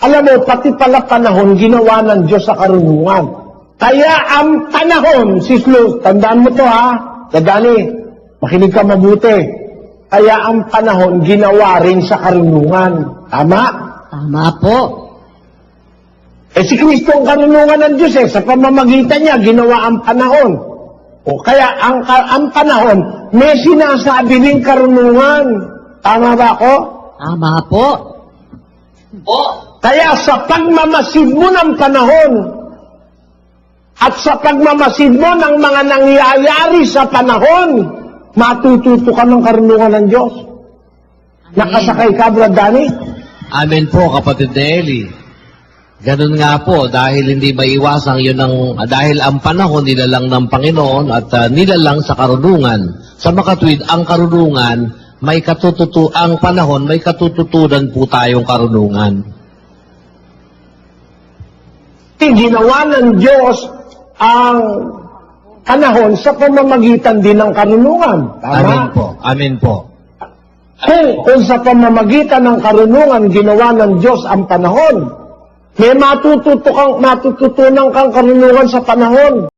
Alam mo, pati pala panahon, ginawa ng Diyos sa karunungan. Kaya ang panahon, Sislo, tandaan mo to ha, Dadani, makinig ka mabuti. Kaya ang panahon, ginawa rin sa karunungan. Tama? Tama po. Eh si Kristo ang karunungan ng Diyos sa pamamagitan niya, ginawa ang panahon. O kaya ang panahon, may sinasabi rin karunungan. Tama ba ako? Tama po. Kaya sa pagmamasid mo ng panahon, at sa pagmamasid mo ng mga nangyayari sa panahon, matututo ka ng karunungan ng Diyos. Nakasakay ka, Brad Danny? Amen po, kapatid na Eli. Ganun nga po, dahil hindi maiwasang yun dahil ang panahon nilalang ng Panginoon at nilalang sa karunungan. Sa makatwid, ang karunungan, ang panahon, may katututunan po tayong karunungan. Ginawa ng Diyos ang panahon sa pamamagitan din ng karunungan. Tama? Amen po. Amen po. Kung sa pamamagitan ng karunungan, ginawa ng Diyos ang panahon, may matututunan kang karunungan sa panahon.